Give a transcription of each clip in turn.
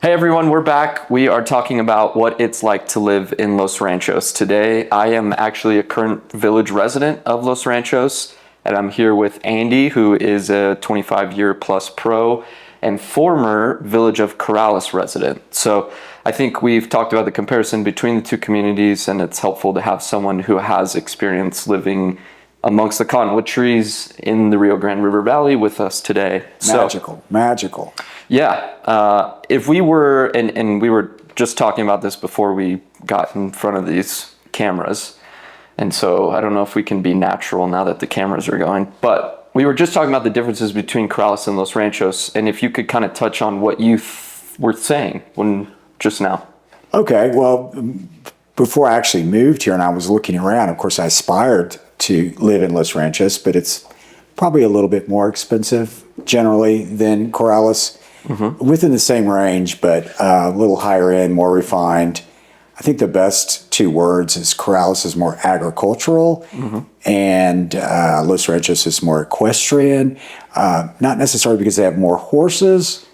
Hey everyone, we're back. We are talking about what it's like to live in Los Ranchos. Today, I am actually a current village resident of Los Ranchos, and I'm here with Andy, who is a 25-year plus pro and former Village of Corrales resident. So I think we've talked about the comparison between the two communities, and it's helpful to have someone who has experience living amongst the cottonwood trees in the Rio Grande River Valley with us today. Magical. Yeah, if we were, and we were just talking about this before we got in front of these cameras, and so I don't know if we can be natural now that the cameras are going, but we were just talking about the differences between Corrales and Los Ranchos, and if you could kind of touch on what you were saying just now. Okay, well, before I actually moved here and I was looking around, of course I aspired to live in Los Ranchos, but it's probably a little bit more expensive generally than Corrales. Within the same range, but a little higher end, more refined. I think the best two words is Corrales is more agricultural and Los Ranchos is more equestrian. Not necessarily because they have more horses.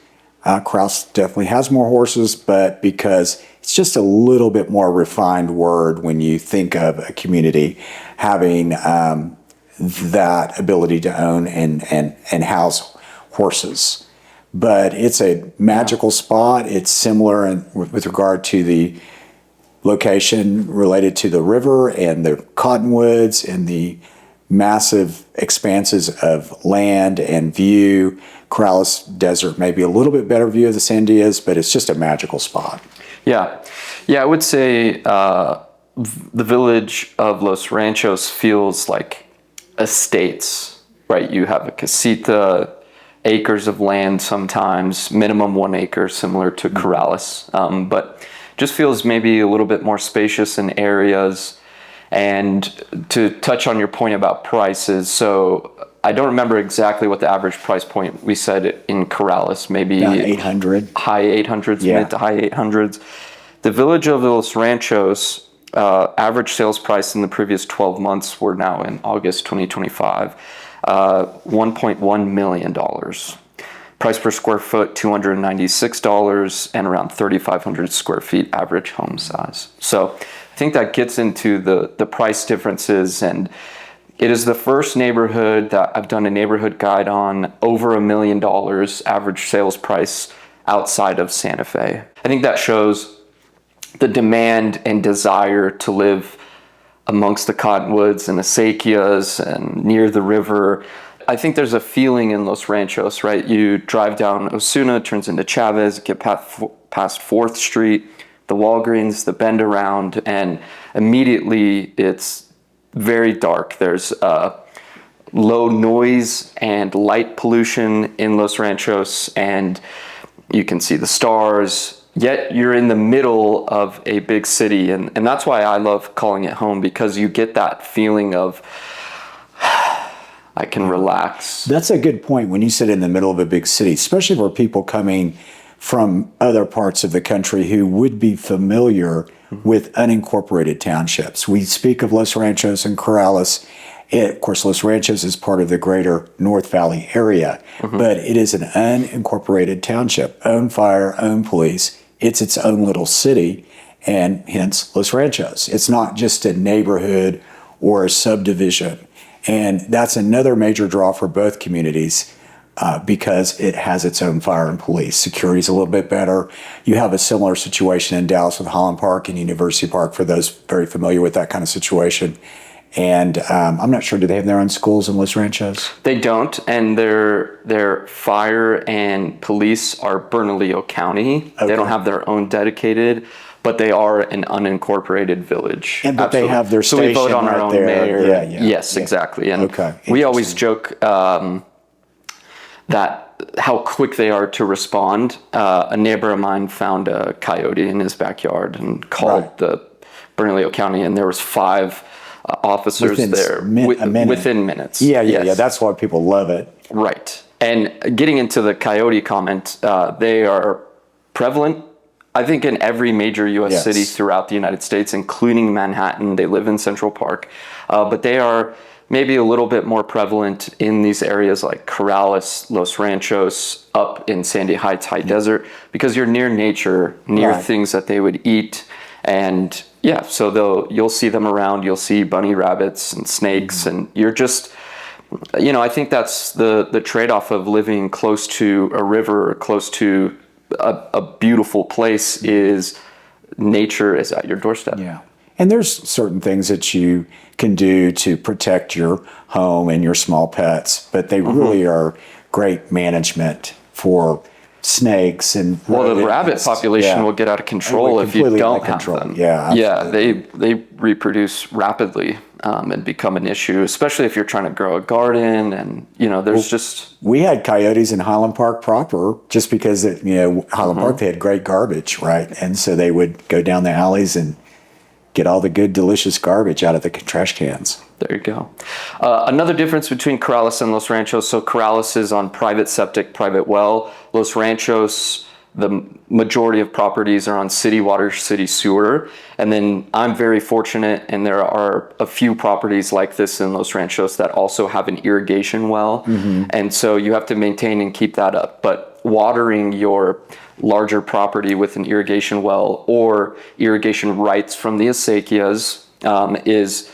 Corrales definitely has more horses, but because it's just a little bit more refined word when you think of a community having that ability to own and house horses. But it's a magical spot. It's similar with regard to the location related to the river and the cottonwoods and the massive expanses of land and view. Corrales Desert may be a little bit better view of the Sandias, but it's just a magical spot. Yeah, I would say the village of Los Ranchos feels like estates, right? You have a casita, acres of land sometimes, minimum 1 acre, similar to Corrales, but just feels maybe a little bit more spacious in areas. And to touch on your point about prices, so I don't remember exactly what the average price point we said in Corrales, maybe about 800. High 800s, mid to high 800s. The village of Los Ranchos, average sales price in the previous 12 months, we're now in August 2025, $1.1 million. Price per square foot, $296, and around 3,500 square feet average home size. So I think that gets into the price differences, and it is the first neighborhood that I've done a neighborhood guide on over $1 million average sales price outside of Santa Fe. I think that shows the demand and desire to live amongst the cottonwoods and Acequias and near the river. I think there's a feeling in Los Ranchos, right? You drive down Osuna, turns into Chavez, get past 4th Street, the Walgreens, the bend around, and immediately it's very dark. There's low noise and light pollution in Los Ranchos, and you can see the stars. Yet you're in the middle of a big city, and that's why I love calling it home, because you get that feeling of I can relax. That's a good point when you sit in the middle of a big city, especially for people coming from other parts of the country who would be familiar with unincorporated townships. We speak of Los Ranchos and Corrales. Of course, Los Ranchos is part of the greater North Valley area, but it is an unincorporated township, own fire, own police. It's its own little city, and hence Los Ranchos. It's not just a neighborhood or a subdivision. And that's another major draw for both communities because it has its own fire and police. Security's a little bit better. You have a similar situation in Dallas with Holland Park and University Park, for those very familiar with that kind of situation. And I'm not sure, do they have their own schools in Los Ranchos? They don't, and their fire and police are Bernalillo County. Okay. They don't have their own dedicated, but they are an unincorporated village. And but they have their station. So we vote on right our own there. mayor. Yeah. Yes, exactly. And okay. We always joke that how quick they are to respond. A neighbor of mine found a coyote in his backyard and called the Bernalillo County, and there was 5 officers within within minutes. Yeah. That's why people love it. Right. And getting into the coyote comment, they are prevalent, I think, in every major U.S. city throughout the United States, including Manhattan. They live in Central Park, but they are maybe a little bit more prevalent in these areas like Corrales, Los Ranchos, up in Sandy Heights High Desert, because you're near nature, near Right. things that they would eat. And yeah, so you'll see them around, you'll see bunny rabbits and snakes, and you're just, I think that's the trade-off of living close to a river or close to a beautiful place is nature is at your doorstep. Yeah. And there's certain things that you can do to protect your home and your small pets, but they really are great management for snakes and Well, the rabbit population will get out of control if you don't have them. Yeah, yeah, they reproduce rapidly and become an issue, especially if you're trying to grow a garden. And there's just we had coyotes in Highland Park proper, just because Highland Park, they had great garbage, right? And so they would go down the alleys and get all the good, delicious garbage out of the trash cans. There you go. Another difference between Corrales and Los Ranchos. So Corrales is on private septic, private well. Los Ranchos, the majority of properties are on city water, city sewer. And then I'm very fortunate, and there are a few properties like this in Los Ranchos that also have an irrigation well. And so you have to maintain and keep that up. But watering your larger property with an irrigation well or irrigation rights from the Acequias is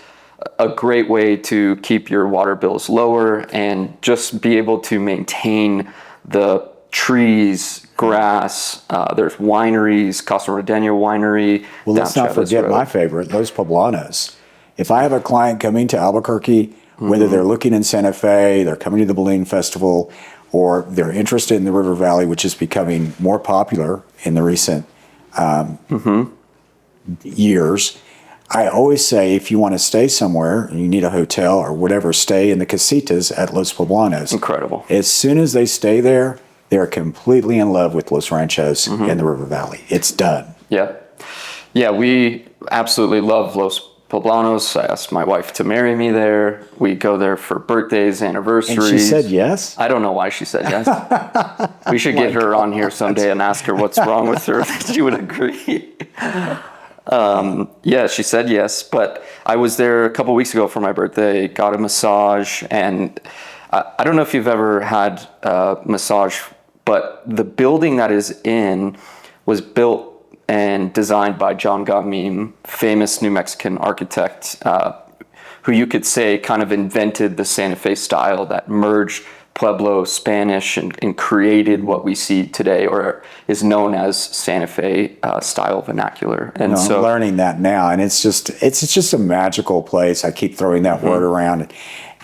a great way to keep your water bills lower and just be able to maintain the trees, grass. There's wineries, Casa Rodena Winery. Well, let's not forget my favorite, Los Poblanos. If I have a client coming to Albuquerque, whether they're looking in Santa Fe, they're coming to the Balloon Festival, or they're interested in the River Valley, which is becoming more popular in the recent years, I always say, if you want to stay somewhere and you need a hotel or whatever, stay in the casitas at Los Poblanos. Incredible. As soon as they stay there, they're completely in love with Los Ranchos and the River Valley. It's done. Yeah. Yeah, we absolutely love Los Poblanos. I asked my wife to marry me there. We go there for birthdays, anniversaries. And she said yes? I don't know why she said yes. We should get her on here someday and ask her what's wrong with her. She would agree. Yeah, she said yes. But I was there a couple weeks ago for my birthday, got a massage. And I don't know if you've ever had a massage, but the building that is in was built and designed by John Gamim, famous New Mexican architect, who you could say kind of invented the Santa Fe style that merged Pueblo Spanish and created what we see today, or is known as Santa Fe style vernacular. And so I'm learning that now, and it's just a magical place. I keep throwing that word around.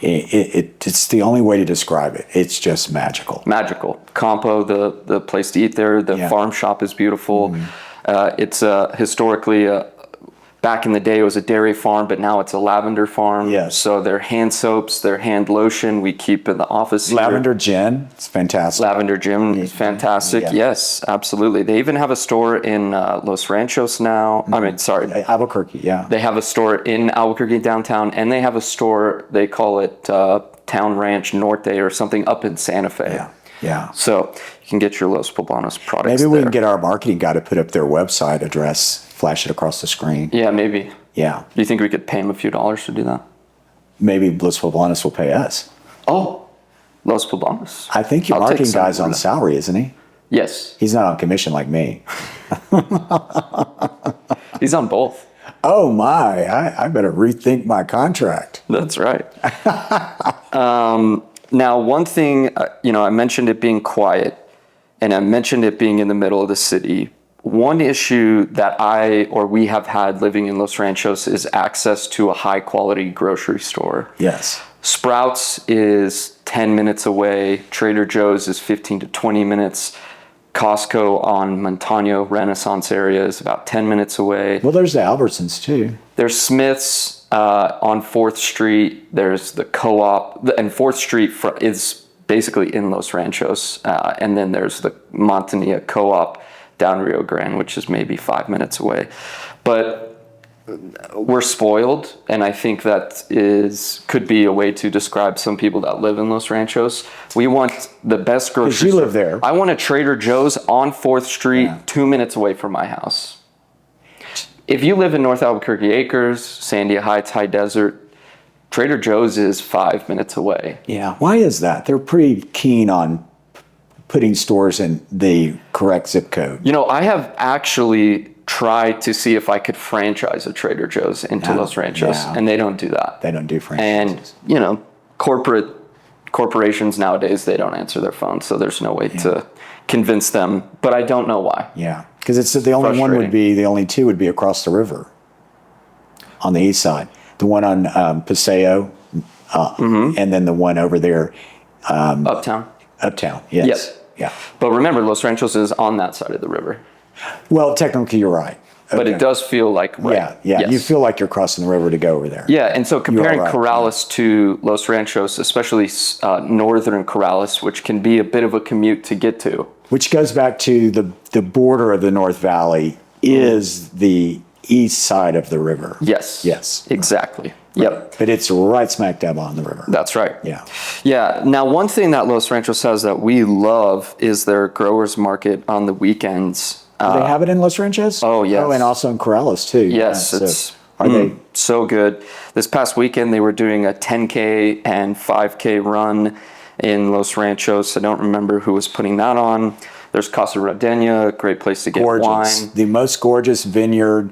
It's the only way to describe it. It's just magical. Magical. Campo, the place to eat there. The farm shop is beautiful. It's historically, back in the day, it was a dairy farm, but now it's a lavender farm. Yes. So their hand soaps, their hand lotion, we keep in the office here. Lavender gin, it's fantastic. Lavender gin is fantastic. Yeah. Yes, absolutely. They even have a store in Los Ranchos now. I mean, sorry. Albuquerque, yeah. They have a store in Albuquerque downtown, and they have a store, they call it Town Ranch Norte or something, up in Santa Fe. Yeah. Yeah. So you can get your Los Poblanos products Maybe we there. can get our marketing guy to put up their website address, flash it across the screen. Yeah, maybe. Yeah. Do you think we could pay him a few dollars to do that? Maybe Los Poblanos will pay us. Oh, Los Poblanos. I think your marketing guy's on salary, isn't he? Yes. He's not on commission like me. He's on both. Oh my, I better rethink my contract. That's right. Now, one thing, I mentioned it being quiet, and I mentioned it being in the middle of the city. One issue that we have had living in Los Ranchos is access to a high quality grocery store. Yes. Sprouts is 10 minutes away. Trader Joe's is 15 to 20 minutes. Costco on Montano Renaissance area is about 10 minutes away. Well, there's the Albertsons too. There's Smith's on 4th Street. There's the Co-op. And 4th Street is basically in Los Ranchos. And then there's the Montania Co-op down Rio Grande, which is maybe 5 minutes away. But we're spoiled, and I think that could be a way to describe some people that live in Los Ranchos. We want the best grocery store. Because you live there. I want a Trader Joe's on 4th Street, 2 minutes away from my house. If you live in North Albuquerque Acres, Sandia Heights, High Desert, Trader Joe's is 5 minutes away. Yeah. Why is that? They're pretty keen on putting stores in the correct zip code. You know, I have actually tried to see if I could franchise a Trader Joe's into Los Ranchos, and they don't do that. They don't do franchises. And, you know, corporations nowadays, they don't answer their phones, so there's no way to convince them, but I don't know why. Yeah, because it's the only one would be, the only two would be across the river on the east side. The one on Paseo, and then the one over there. Uptown? Uptown, yes. Yes. Yeah. But remember, Los Ranchos is on that side of the river. Well, technically you're right. Okay. But it does feel like right. Yeah. Yes. You feel like you're crossing the river to go over there. Yeah, and so comparing right. Corrales to Los Ranchos, especially northern Corrales, which can be a bit of a commute to get to. Which goes back to the border of the North Valley is the east side of the river. Yes. Yes. Exactly. Yep. But it's right smack dab on the river. That's right. Yeah. Yeah. Now, one thing that Los Ranchos has that we love is their growers market on the weekends. Do they have it in Los Ranchos? Oh, yes. Oh, and also in Corrales, too. Yes. Yeah, It's are they so good. This past weekend, they were doing a 10K and 5K run in Los Ranchos. I don't remember who was putting that on. There's Casa Rodena, a great place to get gorgeous? wine. The most gorgeous vineyard.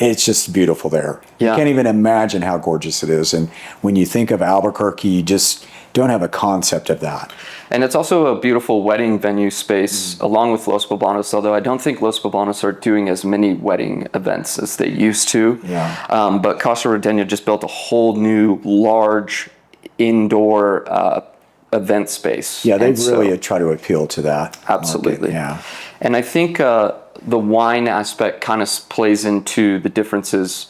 It's just beautiful there. Yeah. You can't even imagine how gorgeous it is. And when you think of Albuquerque, you just don't have a concept of that. And it's also a beautiful wedding venue space along with Los Poblanos, although I don't think Los Poblanos are doing as many wedding events as they used to. Yeah. But Casa Rodena just built a whole new large indoor event space. Yeah, they And so- really try to appeal to that. Absolutely. market. Yeah. And I think the wine aspect kind of plays into the differences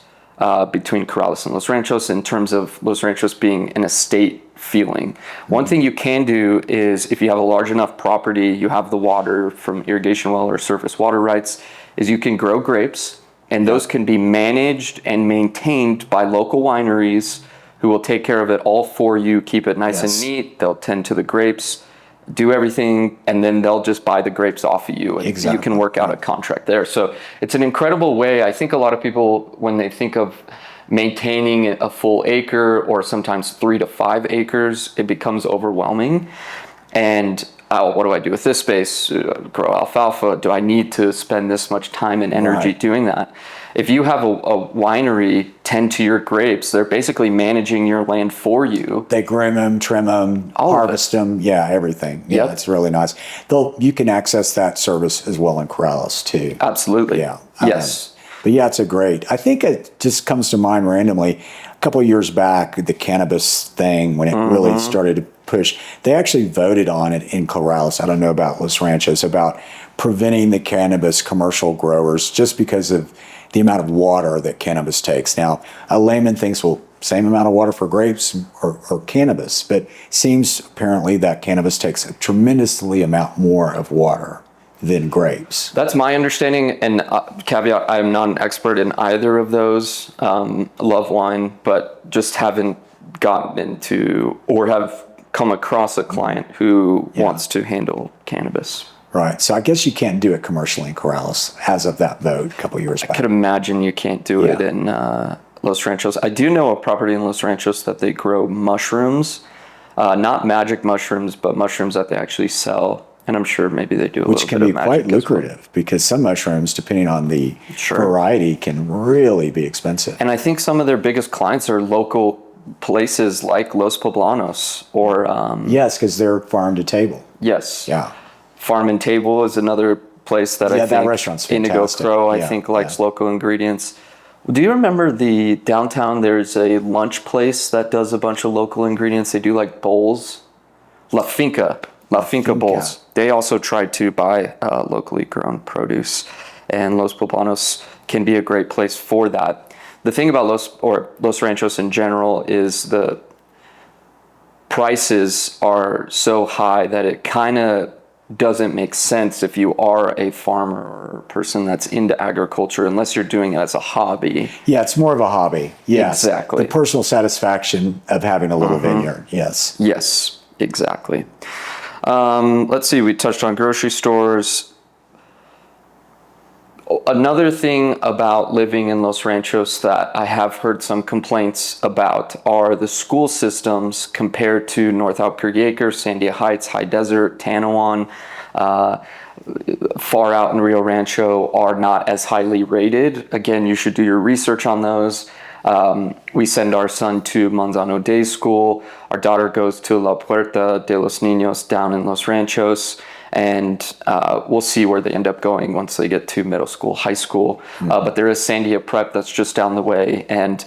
between Corrales and Los Ranchos in terms of Los Ranchos being an estate feeling. One thing you can do is if you have a large enough property, you have the water from irrigation well or surface water rights, is you can grow grapes, and those can be managed and maintained by local wineries who will take care of it all for you, keep it nice Yes. and neat. They'll tend to the grapes, do everything, and then they'll just buy the grapes off of you. And Exactly. you can work out a contract there. So it's an incredible way. I think a lot of people, when they think of maintaining a full acre or sometimes 3 to 5 acres, it becomes overwhelming. And what do I do with this space? Grow alfalfa? Do I need to spend this much time and energy Right. doing that? If you have a winery tend to your grapes, they're basically managing your land for you. They groom them, trim them, All of harvest them. Yeah, everything. Yeah, Yep. it's really nice. You can access that service as well in Corrales too. Absolutely. Yeah. Yes. But yeah, it's a great. I think it just comes to mind randomly. A couple of years back, the cannabis thing, when it really started to push, they actually voted on it in Corrales. I don't know about Los Ranchos, about preventing the cannabis commercial growers just because of the amount of water that cannabis takes. Now, a layman thinks, well, same amount of water for grapes or cannabis, but seems apparently that cannabis takes a tremendously amount more of water than grapes. That's my understanding, and caveat, I'm not an expert in either of those. Love wine, but just haven't gotten into or have come across a client who wants to handle cannabis. Right. So I guess you can't do it commercially in Corrales as of that vote a couple years I back. could imagine you can't do it Yeah. in Los Ranchos. I do know a property in Los Ranchos that they grow mushrooms, not magic mushrooms, but mushrooms that they actually sell. And I'm sure maybe they do a Which little can bit be of magic quite as well. lucrative because some mushrooms, depending on the Sure. variety, can really be expensive. And I think some of their biggest clients are local places like Los Poblanos or Yes, because they're farm to table. yes, Yeah. Farm and Table is another place that I Yeah, think that restaurant's Indigo fantastic. Crow I Yeah, think likes local ingredients. Do you remember the downtown? There's a lunch place that does a bunch of local ingredients. They do like bowls, La Finca bowls. They also try to buy locally grown produce, and Los Poblanos can be a great place for that. The thing about Los Ranchos in general is the prices are so high that it kind of doesn't make sense if you are a farmer or a person that's into agriculture unless you're doing it as a hobby. Yeah, it's more of a hobby. Yes. Exactly. The personal satisfaction of having a little vineyard. Yes. Yes, exactly. Let's see, we touched on grocery stores. another thing about living in Los Ranchos that I have heard some complaints about are the school systems compared to North Albuquerque, Sandia Heights, High Desert, Tanawan, far out in Rio Rancho are not as highly rated. Again, you should do your research on those. We send our son to Manzano Day School. Our daughter goes to La Puerta de los Niños down in Los Ranchos. And we'll see where they end up going once they get to middle school, high school. But there is Sandia Prep that's just down the way. And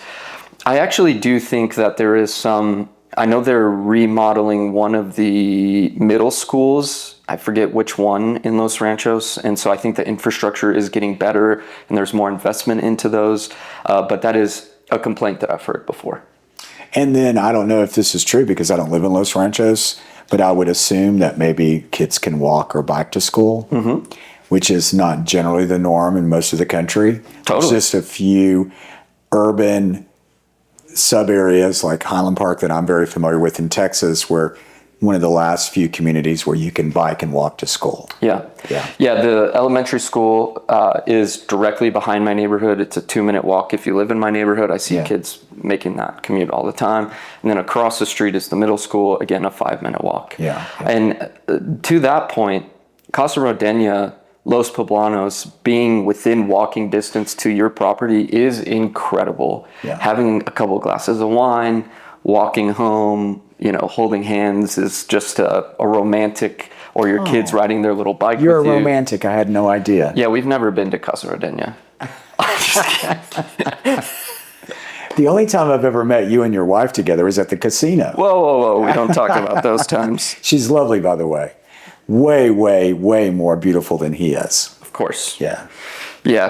I actually do think that there is some, I know they're remodeling one of the middle schools. I forget which one in Los Ranchos. And so I think the infrastructure is getting better and there's more investment into those. But that is a complaint that I've heard before. And then I don't know if this is true because I don't live in Los Ranchos, but I would assume that maybe kids can walk or bike to school, which is not generally the norm in most of the country. Totally. There's just a few urban sub areas like Highland Park that I'm very familiar with in Texas, where one of the last few communities where you can bike and walk to school. Yeah. The elementary school is directly behind my neighborhood. It's a 2-minute walk if you live in my neighborhood. I see kids making that commute all the time. And then across the street is the middle school, again, a 5-minute walk. And to that point, Casa Rodena, Los Poblanos, being within walking distance to your property is incredible. Having a couple of glasses of wine, walking home, holding hands is just a romantic, or your kids riding their little bike with you. You're a romantic. I had no idea. Yeah, we've never been to Casa Rodena. The only time I've ever met you and your wife together was at the casino. Whoa. We don't talk about those times. She's lovely, by the way. Way, way, way more beautiful than he is. Of course. Yeah,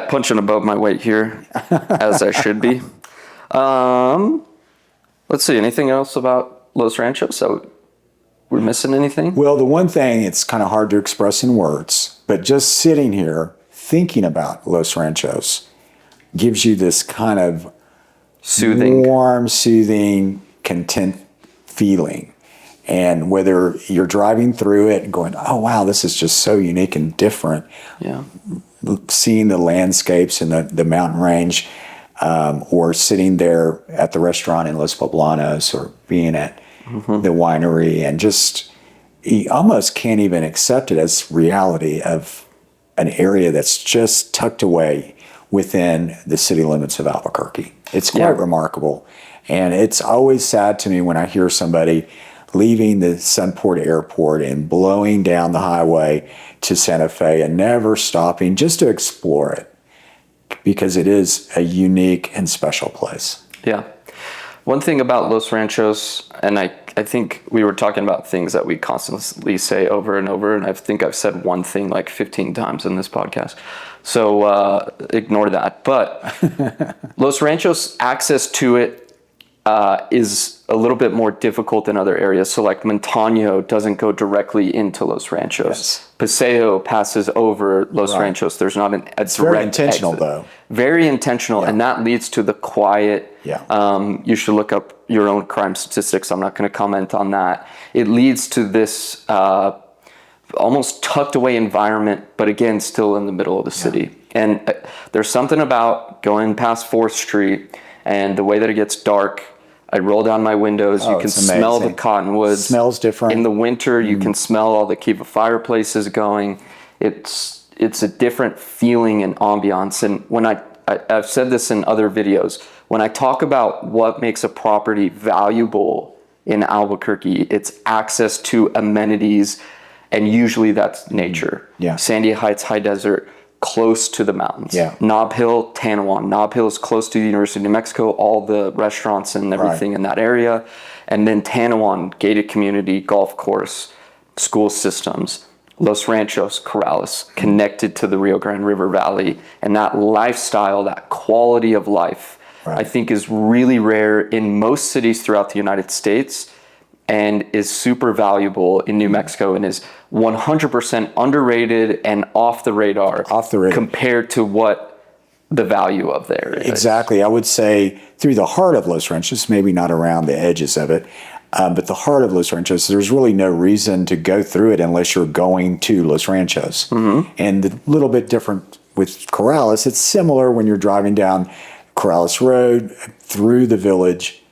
punching above my weight here, as I should be. Let's see, anything else about Los Ranchos? So we're missing anything? Well, the one thing, it's kind of hard to express in words, but just sitting here thinking about Los Ranchos gives you this kind of warm, soothing, content feeling. And whether you're driving through it and going, oh, wow, this is just so unique and different. Seeing the landscapes and the mountain range, or sitting there at the restaurant in Los Poblanos, or being at the winery, and just, you almost can't even accept it as reality of an area that's just tucked away within the city limits of Albuquerque. It's quite remarkable. And it's always sad to me when I hear somebody leaving the Sunport Airport and blowing down the highway to Santa Fe and never stopping just to explore it, because it is a unique and special place. Yeah. One thing about Los Ranchos, and I think we were talking about things that we constantly say over and over, and I think I've said one thing like 15 times in this podcast. So ignore that. But Los Ranchos, access to it is a little bit more difficult than other areas. So like Montano doesn't go directly into Los Ranchos. Paseo passes over Los Ranchos. There's not a direct very intentional, exit. Though. Very intentional, and that leads to the quiet. You should look up your own crime statistics. I'm not going to comment on that. It leads to this almost tucked away environment, but again, still in the middle of the city. And there's something about going past 4th Street and the way that it gets dark. I roll down my windows. You can smell the cottonwoods. Smells different. In the winter, you can smell all the Kiva fireplaces going. It's a different feeling and ambiance. And when I've said this in other videos, when I talk about what makes a property valuable in Albuquerque, it's access to amenities, and usually that's nature. Sandia Heights, High Desert, close to the mountains. Nob Hill, Tanawan. Nob Hill is close to the University of New Mexico, all the restaurants and everything in that area. And then Tanawan, gated community, golf course, school systems. Los Ranchos, Corrales, connected to the Rio Grande River Valley. And that lifestyle, that quality of life, I think is really rare in most cities throughout the United States, and is super valuable in New Mexico, and is 100% underrated and off the radar compared to what the value of there is. Exactly. I would say through the heart of Los Ranchos, maybe not around the edges of it, but the heart of Los Ranchos, there's really no reason to go through it unless you're going to Los Ranchos. And a little bit different with Corrales, it's similar when you're driving down Corrales Road through the village.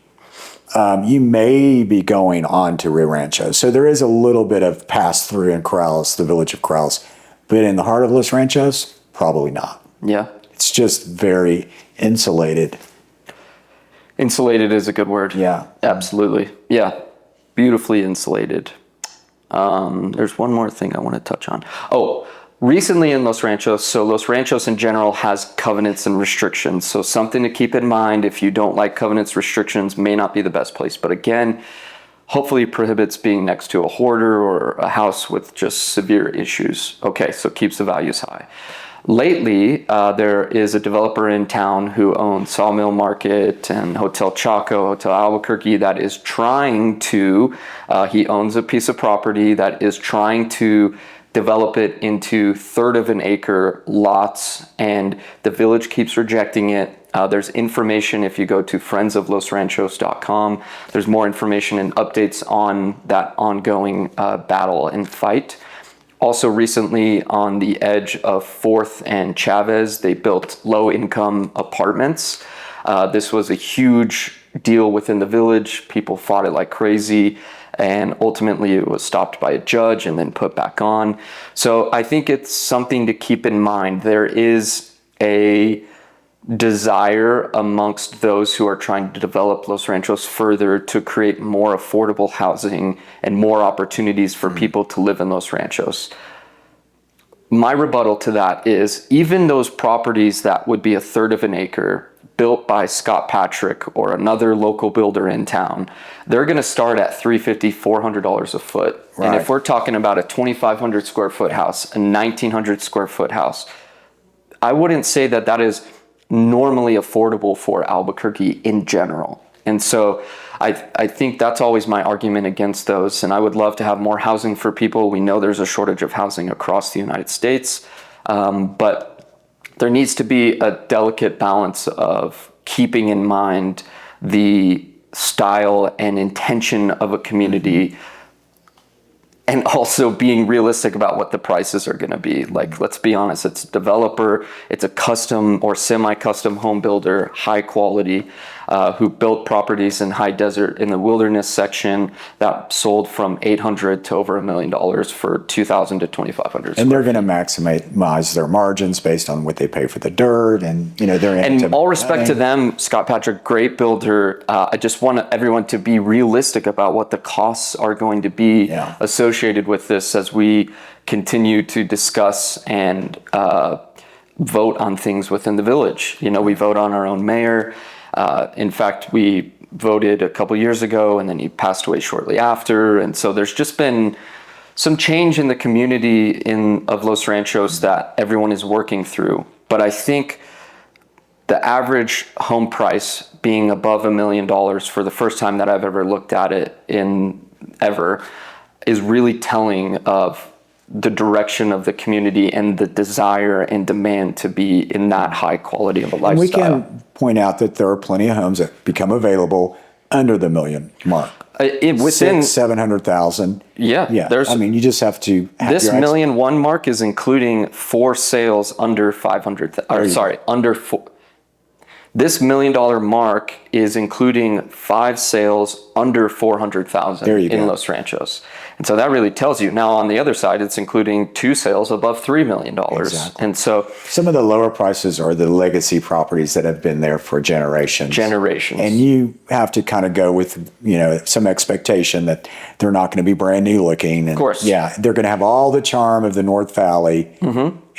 You may be going on to Rio Rancho. So there is a little bit of pass through in Corrales, the village of Corrales. But in the heart of Los Ranchos, probably not. Yeah. It's just very insulated. Insulated is a good word. Yeah. Absolutely. Yeah. Beautifully insulated. There's one more thing I want to touch on. Oh, recently in Los Ranchos, so Los Ranchos in general has covenants and restrictions. So something to keep in mind, if you don't like covenants, restrictions may not be the best place. But again, hopefully prohibits being next to a hoarder or a house with just severe issues. Okay, so keeps the values high. Lately, there is a developer in town who owns Sawmill Market and Hotel Chaco, Hotel Albuquerque, that is trying to, he owns a piece of property that is trying to develop it into third of an acre lots, and the village keeps rejecting it. There's information if you go to friendsoflosranchos.com. There's more information and updates on that ongoing battle and fight. Also recently on the edge of 4th and Chavez, they built low-income apartments. This was a huge deal within the village. People fought it like crazy, and ultimately it was stopped by a judge and then put back on. So I think it's something to keep in mind. There is a desire amongst those who are trying to develop Los Ranchos further to create more affordable housing and more opportunities for people to live in Los Ranchos. My rebuttal to that is even those properties that would be a third of an acre built by Scott Patrick or another local builder in town, they're going to start at $350, $400 a foot. Right. And if we're talking about a 2,500 square foot house, a 1,900 square foot house, I wouldn't say that that is normally affordable for Albuquerque in general. And so I think that's always my argument against those. And I would love to have more housing for people. We know there's a shortage of housing across the United States, but there needs to be a delicate balance of keeping in mind the style and intention of a community, and also being realistic about what the prices are going to be. Like, let's be honest, it's a developer, it's a custom or semi-custom home builder, high quality, who built properties in high desert in the wilderness section that sold from $800 to over $1 million for 2,000 to 2,500. And they're going to maximize their margins based on what they pay for the dirt, and they're and all respect to them, Scott Patrick, great builder. I just want everyone to be realistic about what the costs are going to be associated with this as we continue to discuss and vote on things within the village. We vote on our own mayor. In fact, we voted a couple years ago, and then he passed away shortly after. And so there's just been some change in the community of Los Ranchos that everyone is working through. But I think the average home price being above $1 million for the first time that I've ever looked at it is really telling of the direction of the community and the desire and demand to be in that high quality of a lifestyle. And we can point out that there are plenty of homes that become available under the $1 million mark. Within 700,000. Yeah. You just have to have this $1 million mark is including 4 sales under 500. Under 4. This $1 million mark is including 5 sales under 400,000 in Los Ranchos. And so that really tells you. Now, on the other side, it's including 2 sales above $3 million. Exactly. And so some of the lower prices are the legacy properties that have been there for generations. And you have to kind of go with, some expectation that they're not going to be brand new looking. And, of course. Yeah, they're going to have all the charm of the North Valley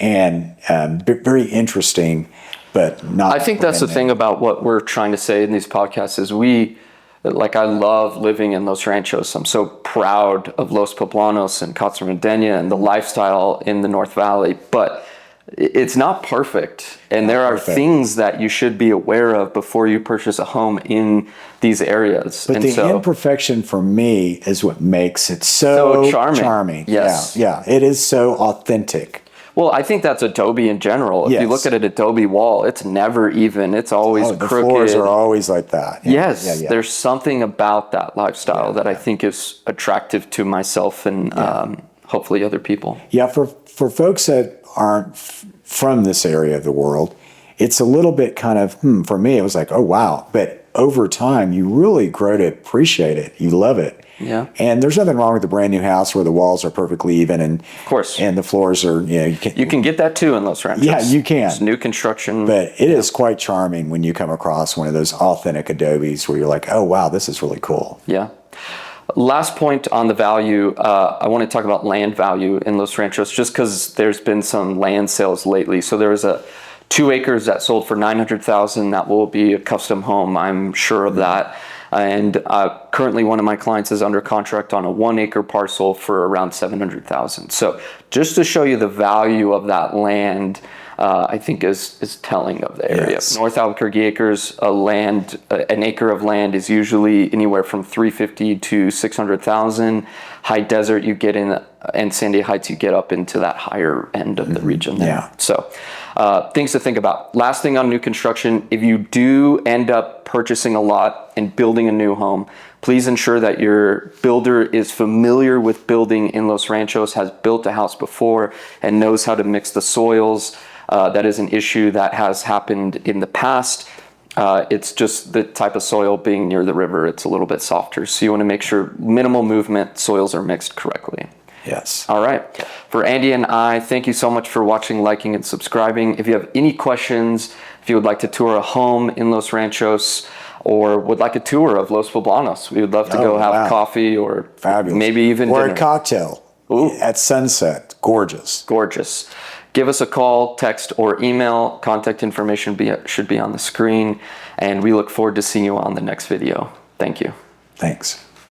and very interesting. But not. I think that's the thing about what we're trying to say in these podcasts is I love living in Los Ranchos. I'm so proud of Los Poblanos and Cottonwood and the lifestyle in the North Valley, but it's not perfect. And there are things that you should be aware of before you purchase a home in these areas. But the imperfection for me is what makes it so charming. Yes. Yeah. It is so authentic. Well, I think that's Adobe in general. If you look at an Adobe wall, it's never even. It's always crooked. The floors are always like that. Yeah. Yes. There's something about that lifestyle that I think is attractive to myself and hopefully other people. Yeah, for folks that aren't from this area of the world, it's a little bit kind of, for me, it was like, oh, wow. But over time, you really grow to appreciate it. You love it. Yeah. And there's nothing wrong with a brand new house where the walls are perfectly even and Of course. and the floors are, You can get that too in Los Ranchos. Yeah, you can. It's new construction. But it is quite charming when you come across one of those authentic adobes where you're like, oh, wow, this is really cool. Yeah. Last point on the value, I want to talk about land value in Los Ranchos just because there's been some land sales lately. So there was a 2 acres that sold for $900,000. That will be a custom home. I'm sure of that. And currently one of my clients is under contract on a 1 acre parcel for around $700,000. So just to show you the value of that land, I think is telling of the area. Yes. North Albuquerque acres, an acre of land is usually anywhere from $350,000 to $600,000. High desert, you get in, and Sandy Heights, you get up into that higher end of the region there. Yeah. So things to think about. Last thing on new construction, if you do end up purchasing a lot and building a new home, please ensure that your builder is familiar with building in Los Ranchos, has built a house before, and knows how to mix the soils. That is an issue that has happened in the past. It's just the type of soil being near the river, it's a little bit softer. So you want to make sure minimal movement, soils are mixed correctly. Yes. All right. For Andy and I, thank you so much for watching, liking, and subscribing. If you have any questions, if you would like to tour a home in Los Ranchos or would like a tour of Los Poblanos, we would love to go have coffee or Fabulous. maybe even or dinner. a cocktail at sunset. Gorgeous. Gorgeous. Give us a call, text, or email. Contact information should be on the screen. And we look forward to seeing you on the next video. Thank you. Thanks.